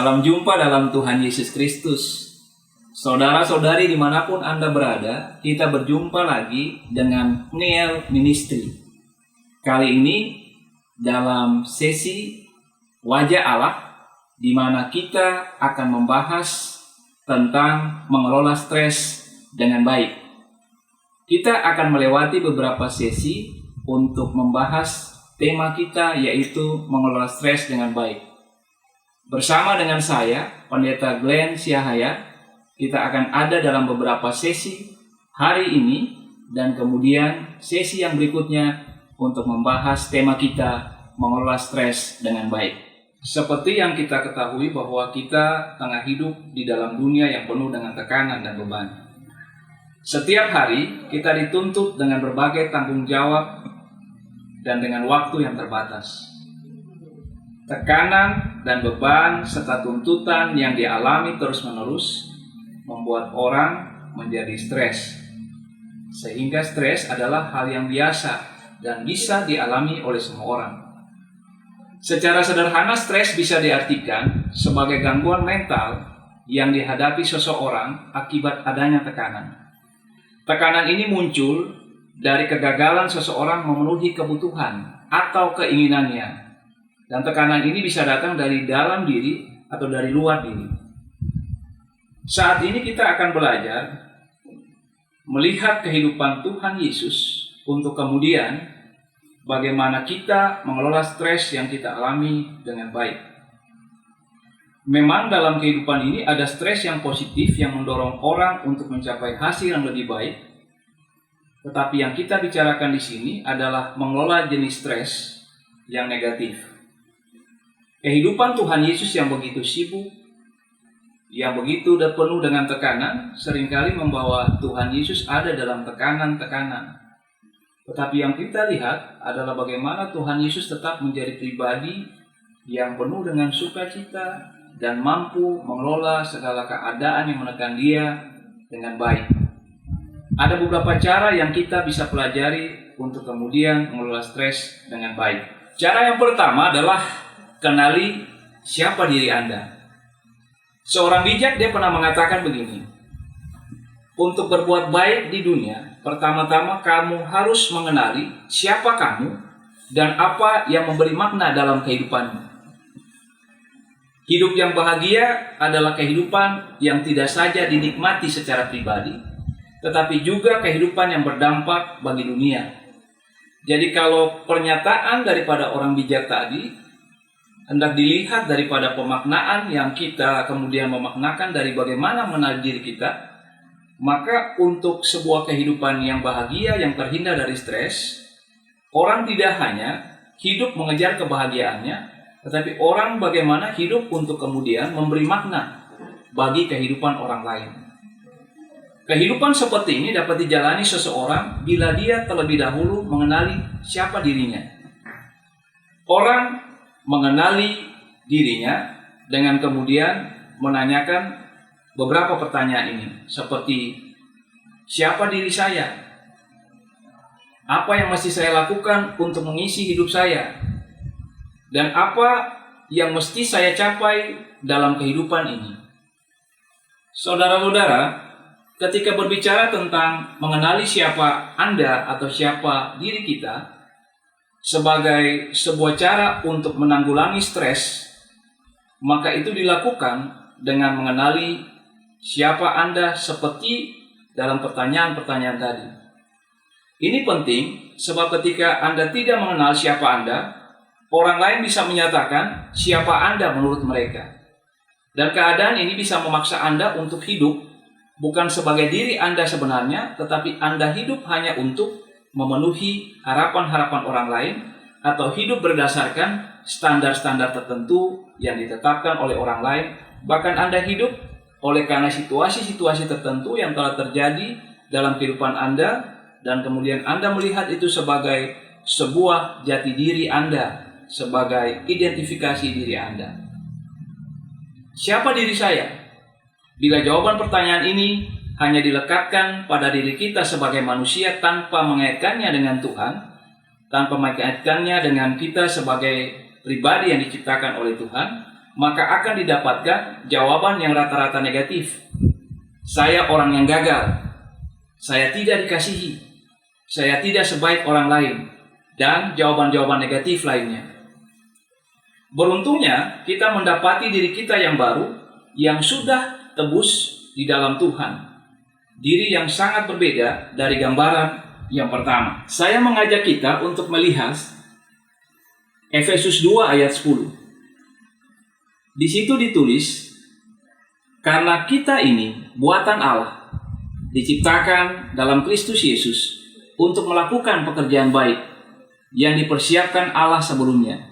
Salam jumpa dalam Tuhan Yesus Kristus. Saudara-saudari dimanapun Anda berada, kita berjumpa lagi dengan Neel Ministry. Kali ini dalam sesi Wajah Allah, di mana kita akan membahas tentang mengelola stres dengan baik. Kita akan melewati beberapa sesi untuk membahas tema kita, yaitu mengelola stres dengan baik. Bersama dengan saya, Pendeta Glenn Siahaya, kita akan ada dalam beberapa sesi hari ini dan kemudian sesi yang berikutnya untuk membahas tema kita, mengelola stres dengan baik. Seperti yang kita ketahui bahwa kita tengah hidup di dalam dunia yang penuh dengan tekanan dan beban. Setiap hari kita dituntut dengan berbagai tanggung jawab dan dengan waktu yang terbatas. Tekanan dan beban serta tuntutan yang dialami terus-menerus membuat orang menjadi stres. Sehingga stres adalah hal yang biasa dan bisa dialami oleh semua orang. Secara sederhana, stres bisa diartikan sebagai gangguan mental yang dihadapi seseorang akibat adanya tekanan. Tekanan ini muncul dari kegagalan seseorang memenuhi kebutuhan atau keinginannya. Dan tekanan ini bisa datang dari dalam diri atau dari luar diri. Saat ini kita akan belajar melihat kehidupan Tuhan Yesus untuk kemudian bagaimana kita mengelola stres yang kita alami dengan baik. Memang dalam kehidupan ini ada stres yang positif yang mendorong orang untuk mencapai hasil yang lebih baik. Tetapi yang kita bicarakan di sini adalah mengelola jenis stres yang negatif. Kehidupan Tuhan Yesus yang begitu sibuk, yang begitu penuh dengan tekanan, seringkali membawa Tuhan Yesus ada dalam tekanan-tekanan. Tetapi yang kita lihat adalah bagaimana Tuhan Yesus tetap menjadi pribadi yang penuh dengan sukacita dan mampu mengelola segala keadaan yang menekan dia dengan baik. Ada beberapa cara yang kita bisa pelajari untuk kemudian mengelola stres dengan baik. Cara yang pertama adalah kenali siapa diri Anda. Seorang bijak dia pernah mengatakan begini, untuk berbuat baik di dunia, pertama-tama kamu harus mengenali siapa kamu dan apa yang memberi makna dalam kehidupanmu. Hidup yang bahagia adalah kehidupan yang tidak saja dinikmati secara pribadi, tetapi juga kehidupan yang berdampak bagi dunia. Jadi kalau pernyataan daripada orang bijak tadi hendak dilihat daripada pemaknaan yang kita kemudian memaknakan dari bagaimana mengenal diri kita, maka untuk sebuah kehidupan yang bahagia, yang terhindar dari stres, orang tidak hanya hidup mengejar kebahagiaannya, tetapi orang bagaimana hidup untuk kemudian memberi makna bagi kehidupan orang lain. Kehidupan seperti ini dapat dijalani seseorang bila dia terlebih dahulu mengenali siapa dirinya. Orang mengenali dirinya dengan kemudian menanyakan beberapa pertanyaan ini, seperti siapa diri saya? Apa yang mesti saya lakukan untuk mengisi hidup saya? Dan apa yang mesti saya capai dalam kehidupan ini? Saudara-saudara, ketika berbicara tentang mengenali siapa Anda atau siapa diri kita sebagai sebuah cara untuk menanggulangi stres, maka itu dilakukan dengan mengenali siapa Anda seperti dalam pertanyaan-pertanyaan tadi. Ini penting sebab ketika Anda tidak mengenal siapa Anda, orang lain bisa menyatakan siapa Anda menurut mereka. Dan keadaan ini bisa memaksa Anda untuk hidup bukan sebagai diri Anda sebenarnya, tetapi Anda hidup hanya untuk memenuhi harapan-harapan orang lain atau hidup berdasarkan standar-standar tertentu yang ditetapkan oleh orang lain. Bahkan Anda hidup oleh karena situasi-situasi tertentu yang telah terjadi dalam kehidupan Anda, dan kemudian Anda melihat itu sebagai sebuah jati diri Anda, sebagai identifikasi diri Anda. Siapa diri saya? Bila jawaban pertanyaan ini hanya dilekatkan pada diri kita sebagai manusia tanpa mengaitkannya dengan Tuhan, tanpa mengaitkannya dengan kita sebagai pribadi yang diciptakan oleh Tuhan, maka akan didapatkan jawaban yang rata-rata negatif. Saya orang yang gagal, saya tidak dikasihi, saya tidak sebaik orang lain, dan jawaban-jawaban negatif lainnya. Beruntungnya kita mendapati diri kita yang baru, yang sudah tebus di dalam Tuhan. Diri yang sangat berbeda dari gambaran yang pertama. Saya mengajak kita untuk melihat Efesus 2 ayat 10. Di situ ditulis, karena kita ini buatan Allah, diciptakan dalam Kristus Yesus untuk melakukan pekerjaan baik yang dipersiapkan Allah sebelumnya.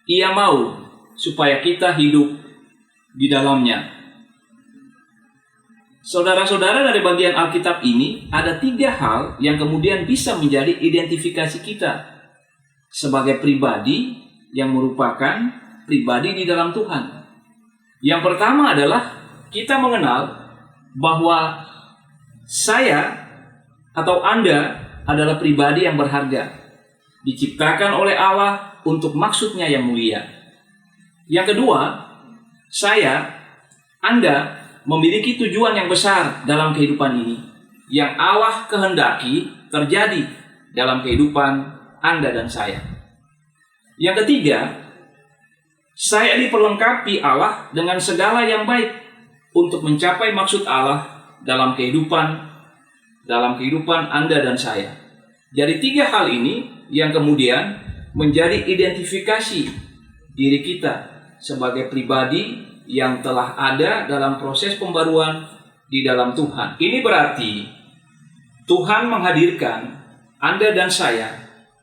Ia mau supaya kita hidup di dalamnya. Saudara-saudara, dari bagian Alkitab ini ada 3 hal yang kemudian bisa menjadi identifikasi kita sebagai pribadi yang merupakan pribadi di dalam Tuhan. Yang pertama adalah kita mengenal bahwa saya atau Anda adalah pribadi yang berharga, diciptakan oleh Allah untuk maksudnya yang mulia. Yang kedua, Anda memiliki tujuan yang besar dalam kehidupan ini, yang Allah kehendaki terjadi dalam kehidupan Anda dan saya. Yang ketiga, saya diperlengkapi Allah dengan segala yang baik untuk mencapai maksud Allah dalam kehidupan Anda dan saya. Jadi 3 hal ini yang kemudian menjadi identifikasi diri kita sebagai pribadi yang telah ada dalam proses pembaruan di dalam Tuhan. Ini berarti Tuhan menghadirkan Anda dan saya,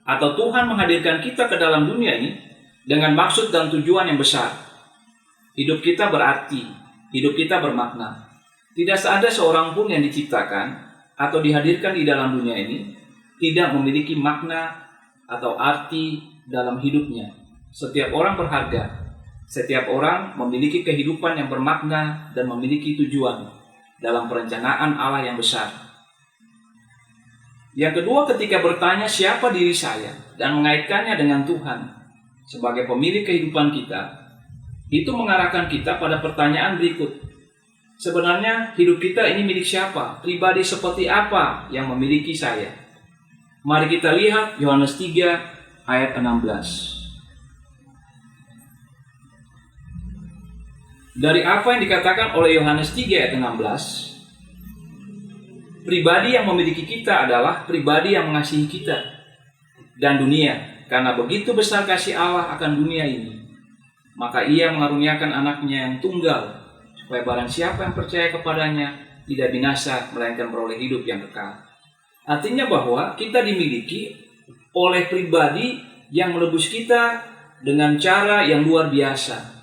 atau Tuhan menghadirkan kita ke dalam dunia ini dengan maksud dan tujuan yang besar. Hidup kita berarti, hidup kita bermakna. Tidak ada seorang pun yang diciptakan atau dihadirkan di dalam dunia ini tidak memiliki makna atau arti dalam hidupnya. Setiap orang berharga. Setiap orang memiliki kehidupan yang bermakna dan memiliki tujuan dalam perencanaan Allah yang besar. Yang kedua, ketika bertanya siapa diri saya dan mengaitkannya dengan Tuhan sebagai pemilik kehidupan kita, itu mengarahkan kita pada pertanyaan berikut. Sebenarnya hidup kita ini milik siapa? Pribadi seperti apa yang memiliki saya? Mari kita lihat Yohanes 3 ayat 16. Dari apa yang dikatakan oleh Yohanes 3 ayat 16, pribadi yang memiliki kita adalah pribadi yang mengasihi kita dan dunia. Karena begitu besar kasih Allah akan dunia ini, maka Ia mengaruniakan anaknya yang tunggal, supaya barang siapa yang percaya kepadanya tidak binasa, melainkan beroleh hidup yang kekal. Artinya bahwa kita dimiliki oleh pribadi yang menebus kita dengan cara yang luar biasa.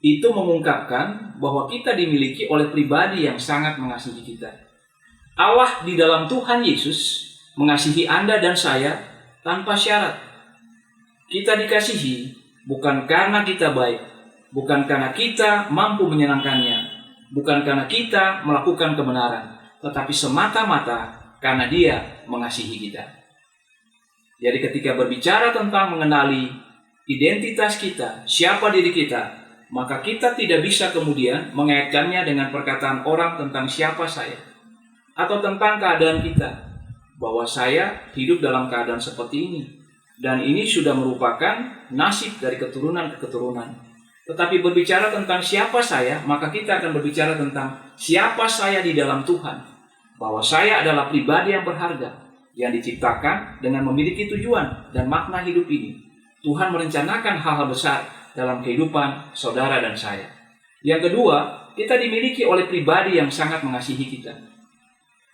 Itu mengungkapkan bahwa kita dimiliki oleh pribadi yang sangat mengasihi kita. Allah di dalam Tuhan Yesus mengasihi Anda dan saya tanpa syarat. Kita dikasihi bukan karena kita baik, bukan karena kita mampu menyenangkannya, bukan karena kita melakukan kebenaran, tetapi semata-mata karena Dia mengasihi kita. Jadi ketika berbicara tentang mengenali identitas kita, siapa diri kita, maka kita tidak bisa kemudian mengaitkannya dengan perkataan orang tentang siapa saya, atau tentang keadaan kita, bahwa saya hidup dalam keadaan seperti ini, dan ini sudah merupakan nasib dari keturunan ke keturunan. Tetapi berbicara tentang siapa saya, maka kita akan berbicara tentang siapa saya di dalam Tuhan, bahwa saya adalah pribadi yang berharga, yang diciptakan dengan memiliki tujuan dan makna hidup ini. Tuhan merencanakan hal-hal besar dalam kehidupan saudara dan saya. Yang kedua, kita dimiliki oleh pribadi yang sangat mengasihi kita.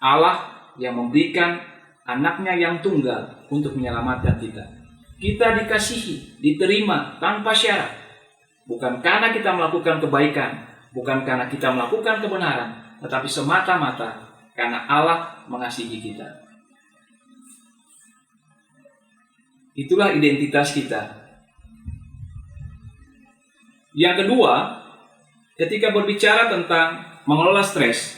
Allah yang memberikan anaknya yang tunggal untuk menyelamatkan kita. Kita dikasihi, diterima tanpa syarat. Bukan karena kita melakukan kebaikan, bukan karena kita melakukan kebenaran, tetapi semata-mata karena Allah mengasihi kita. Itulah identitas kita. Yang kedua, ketika berbicara tentang mengelola stres,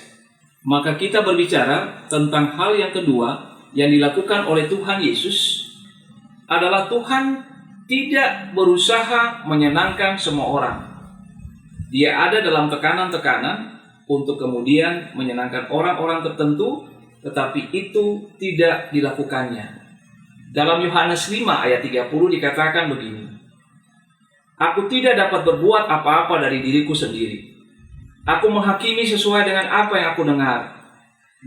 maka kita berbicara tentang hal yang kedua yang dilakukan oleh Tuhan Yesus adalah Tuhan tidak berusaha menyenangkan semua orang. Dia ada dalam tekanan-tekanan untuk kemudian menyenangkan orang-orang tertentu, tetapi itu tidak dilakukannya. Dalam Yohanes 5 ayat 30 dikatakan begini, "Aku tidak dapat berbuat apa-apa dari diriku sendiri. Aku menghakimi sesuai dengan apa yang aku dengar,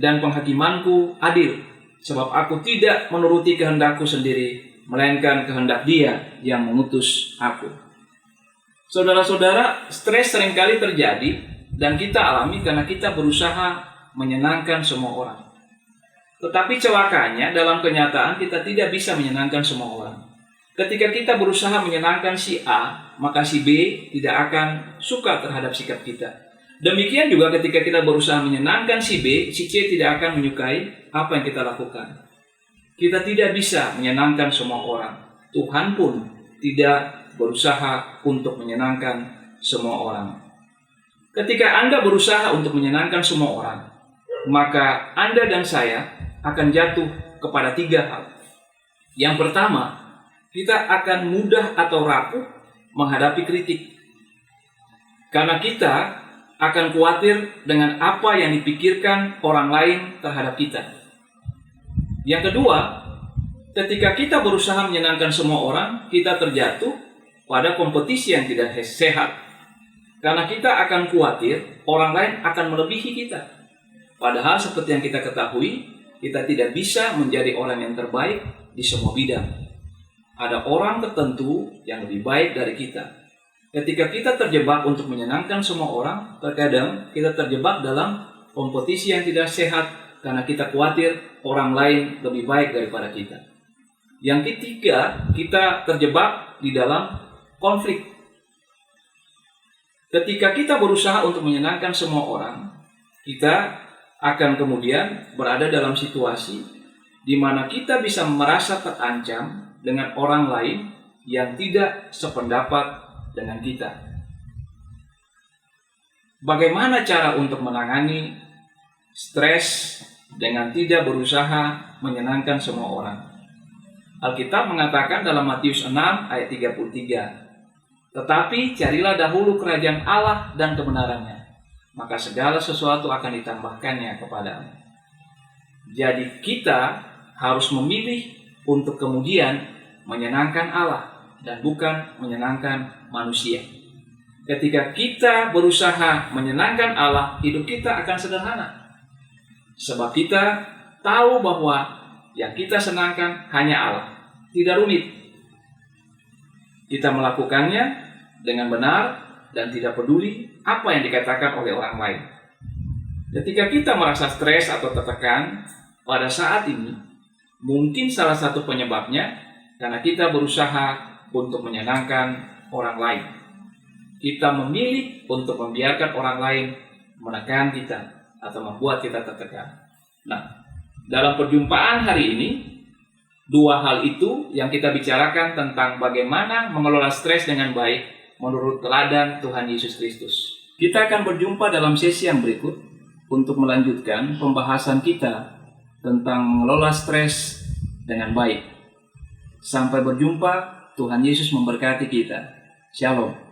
dan penghakimanku adil, sebab aku tidak menuruti kehendakku sendiri, melainkan kehendak Dia yang mengutus aku." Saudara-saudara, stres seringkali terjadi dan kita alami karena kita berusaha menyenangkan semua orang. Tetapi celakanya dalam kenyataan kita tidak bisa menyenangkan semua orang. Ketika kita berusaha menyenangkan si A, maka si B tidak akan suka terhadap sikap kita. Demikian juga ketika kita berusaha menyenangkan si B, si C tidak akan menyukai apa yang kita lakukan. Kita tidak bisa menyenangkan semua orang. Tuhan pun tidak berusaha untuk menyenangkan semua orang. Ketika Anda berusaha untuk menyenangkan semua orang, maka Anda dan saya akan jatuh kepada 3 hal. Yang pertama, kita akan mudah atau rapuh menghadapi kritik. Karena kita akan khawatir dengan apa yang dipikirkan orang lain terhadap kita. Yang kedua, ketika kita berusaha menyenangkan semua orang, kita terjatuh pada kompetisi yang tidak sehat. Karena kita akan khawatir orang lain akan melebihi kita. Padahal seperti yang kita ketahui, kita tidak bisa menjadi orang yang terbaik di semua bidang. Ada orang tertentu yang lebih baik dari kita. Ketika kita terjebak untuk menyenangkan semua orang, terkadang kita terjebak dalam kompetisi yang tidak sehat karena kita khawatir orang lain lebih baik daripada kita. Yang ketiga, kita terjebak di dalam konflik. Ketika kita berusaha untuk menyenangkan semua orang, kita akan kemudian berada dalam situasi di mana kita bisa merasa terancam dengan orang lain yang tidak sependapat dengan kita. Bagaimana cara untuk menangani stres dengan tidak berusaha menyenangkan semua orang? Alkitab mengatakan dalam Matius 6 ayat 33, "Tetapi carilah dahulu kerajaan Allah dan kebenarannya, maka segala sesuatu akan ditambahkannya kepadamu." Jadi kita harus memilih untuk kemudian menyenangkan Allah dan bukan menyenangkan manusia. Ketika kita berusaha menyenangkan Allah, hidup kita akan sederhana. Sebab kita tahu bahwa yang kita senangkan hanya Allah, tidak rumit. Kita melakukannya dengan benar dan tidak peduli apa yang dikatakan oleh orang lain. Ketika kita merasa stres atau tertekan pada saat ini, mungkin salah satu penyebabnya karena kita berusaha untuk menyenangkan orang lain. Kita memilih untuk membiarkan orang lain menekan kita atau membuat kita tertekan. Nah, dalam perjumpaan hari ini, 2 hal itu yang kita bicarakan tentang bagaimana mengelola stres dengan baik menurut teladan Tuhan Yesus Kristus. Kita akan berjumpa dalam sesi yang berikut untuk melanjutkan pembahasan kita tentang mengelola stres dengan baik. Sampai berjumpa, Tuhan Yesus memberkati kita. Shalom.